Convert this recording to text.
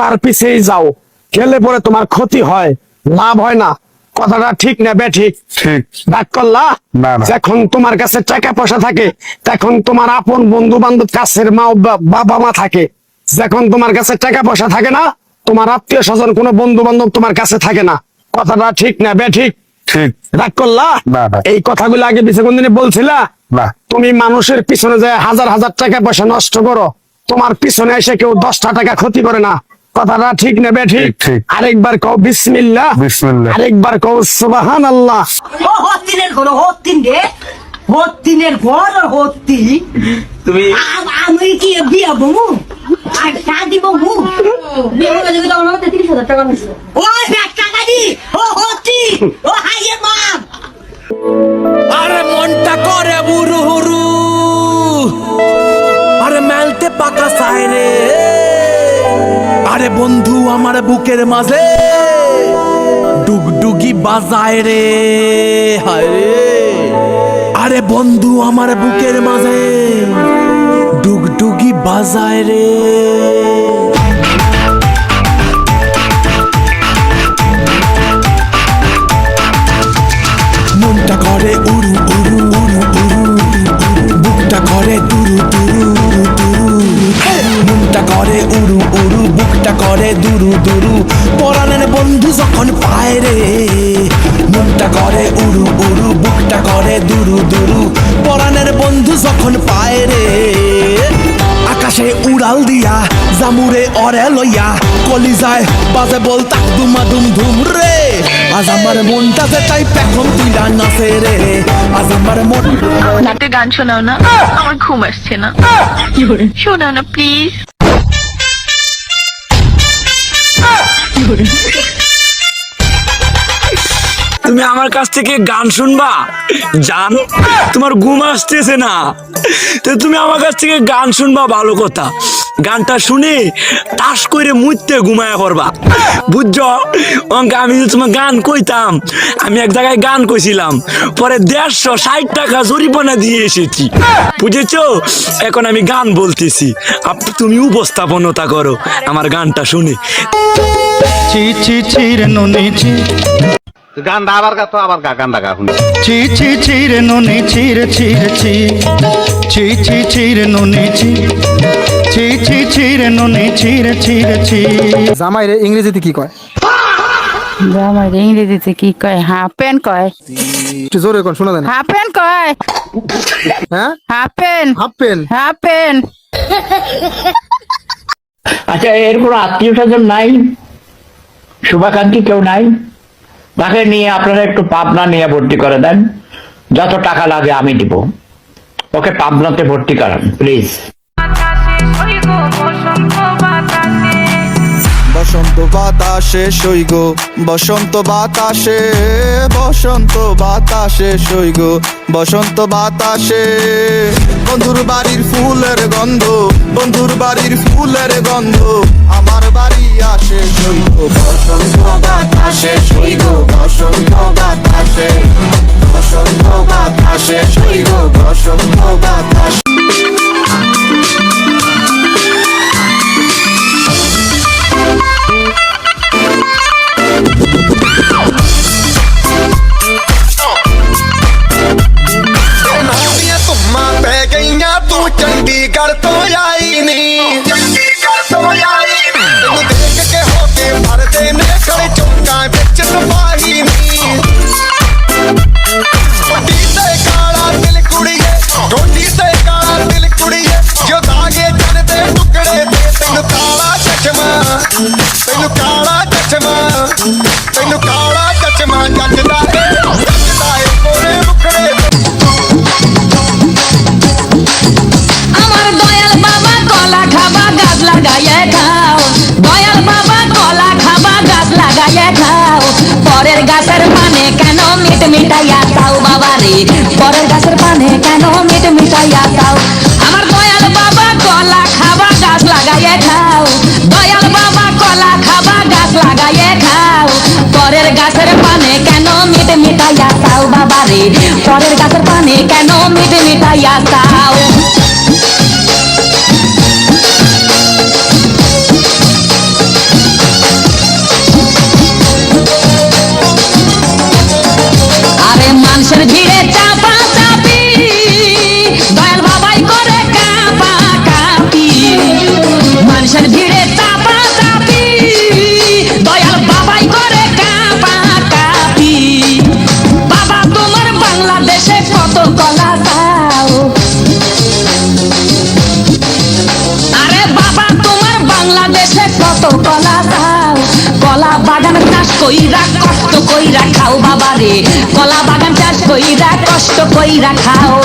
তার পিছেই যাও, গেলে পরে তোমার ক্ষতি হয়, লাভ হয় না। কথাটা ঠিক না বেঠিক? ঠিক। রাগ করলা? না, না। যখন তোমার কাছে টাকা পয়সা থাকে, তখন তোমার আপন বন্ধু বান্ধব, কাছের মা বাবা মা থাকে। যখন তোমার কাছে টাকা পয়সা থাকে না, তোমার আত্মীয় স্বজন কোনো বন্ধু বান্ধব তোমার কাছে থাকে না। কথাটা ঠিক না বেঠিক? ঠিক। রাগ করলা? না, না। এই কথাগুলো আগে পিছে কোনদিনে বলছিলা? না। তুমি মানুষের পিছনে যায় হাজার হাজার টাকা পয়সা নষ্ট করো, তোমার পিছনে এসে কেউ 10টা টাকা ক্ষতি করে না। কথাটা ঠিক না বেঠিক? ঠিক, ঠিক। আরেকবার কও বিসমিল্লাহ, বিসমিল্লাহ। আরেকবার কও সুবহানাল্লাহ। হত্তিনের ঘর হত্তিন রে, হত্তিনের ঘর হত্তি। তুমি আমি কি বিয়া বমু আর শাদি বমু? বিয়ে করে যদি আমার 30,000 টাকা নিছে। ওই টাকা দি, ও হত্তি, ও হাইয়ে মা। আরে মনটা করে বুরু হুরু, আরে মেলতে পাকা সাইরে, আরে বন্ধু আমার বুকের মাঝে ডুগডুগি বাজায় রে, হায় রে। আরে বন্ধু আমার বুকের মাঝে ডুগডুগি বাজায় রে। মনটা করে উড়ু উড়ু উড়ু উড়ু, বুকটা করে দুরু দুরু দুরু, মনটা করে উড়ু উড়ু, বুকটা করে দুরু দুরু, পরাণের বন্ধু যখন পায় রে। মনটা করে উড়ু উড়ু, বুকটা করে দুরু দুরু, পরাণের বন্ধু যখন পায় রে। আকাশে উড়াল দিয়া জামুরে অরে লইয়া, কলিজায় বাজে বল তাক দুমা দুম ধুম রে। আজ আমার মনটা যে তাই পেখম তুইলা নাচে রে, আজ আমার মন। রাতে গান শোনাও না, আমার ঘুম আসছে না। শোনাও না প্লিজ। তুমি আমার কাছ থেকে গান শুনবা? জান, তোমার ঘুম আসতেছে না, তো তুমি আমার কাছ থেকে গান শুনবা, ভালো কথা। গানটা শুনে টাস করে মুইতে ঘুমায়া পড়বা, বুঝছো? অঙ্কে আমি যে তোমার গান কইতাম, আমি এক জায়গায় গান কইছিলাম, পরে 160 টাকা জরিমানা দিয়ে এসেছি, বুঝেছো? এখন আমি গান বলতেছি, তুমি উপস্থাপনতা করো আমার গানটা শুনে। ছি ছি ছি রে ননি ছি, গানটা আবার গা তো আবার গা, গানটা গা শুনি। ছি ছি ছি রে ননি ছি রে ছি রে ছি, ছি ছি ছি রে ননি ছি, ছি ছি ছি রে ননি ছি রে ছি রে ছি। জামাই রে ইংরেজিতে কি কয়? জামাই ইংরেজিতে কি কয়? হাফ প্যান্ট কয়। একটু জোরে কোন, শোনা যায় না। হাফ প্যান্ট কয়। হ্যাঁ, half pant, half pen. Half pant. আচ্ছা, এর কোনো আত্মীয় স্বজন নাই, শুভাকাঙ্ক্ষী কেউ নাই? তাকে নিয়ে আপনারা একটু পাবনা নিয়ে ভর্তি করে দেন, যত টাকা লাগে আমি দিব। ওকে পাবনাতে ভর্তি করান প্লিজ। বসন্ত বাতাসে সইগ, বসন্ত বাতাসে, বসন্ত বাতাসে সইগ, বসন্ত বাতাসে। বন্ধুর বাড়ির ফুলের গন্ধ, বন্ধুর বাড়ির ফুলের গন্ধ, আমার বাড়ি আসে সইগ, বসন্ত বাতাসে সইগ, বসন্ত বাতাসে, বসন্ত বাতাসে সইগ, বসন্ত বাতাসে। चंडीगढ़ तो आई नहीं, चंडीगढ़ तो आई नहीं, देख के होके भरते ने खड़े चौका बिच सिपाही नहीं। टोटी से काला दिल कुड़िए, टोटी से काला दिल कुड़िए, जो धागे चलते टुकड़े दे, तेनु काला चश्मा, तेनु काला चश्मा, तेनु काला चश्मा जचदा है कोरे मुखड़े। পরের গাছের পানে কেন মিট মিটাইয়া তাও বাবা রে, পরের গাছের পানে কেন মিট মিটাইয়া তাও। আমার দয়াল বাবা কলা খাবা গাছ লাগাইয়ে খাও, দয়াল বাবা কলা খাবা গাছ লাগাইয়ে খাও। পরের গাছের পানে কেন মিট মিটাইয়া তাও বাবা রে, পরের গাছের পানে কেন মিট মিটাইয়া তাও। মানুষের ভিড়ে চাপা চাপি দয়াল বাবাই করে কাপা কাপি মানুষের ভিড়ে চাপা চাপি দয়াল বাবাই করে কাপা কাপি বাবা তোমার বাংলাদেশে কত কলা দাও আরে বাবা তোমার বাংলাদেশে কত কলা দাও কলা বাগান চাষ কইরা কষ্ট কইরা খাও বাবা রে কলা বাগান চাষ কইরা কষ্ট কইরা খাও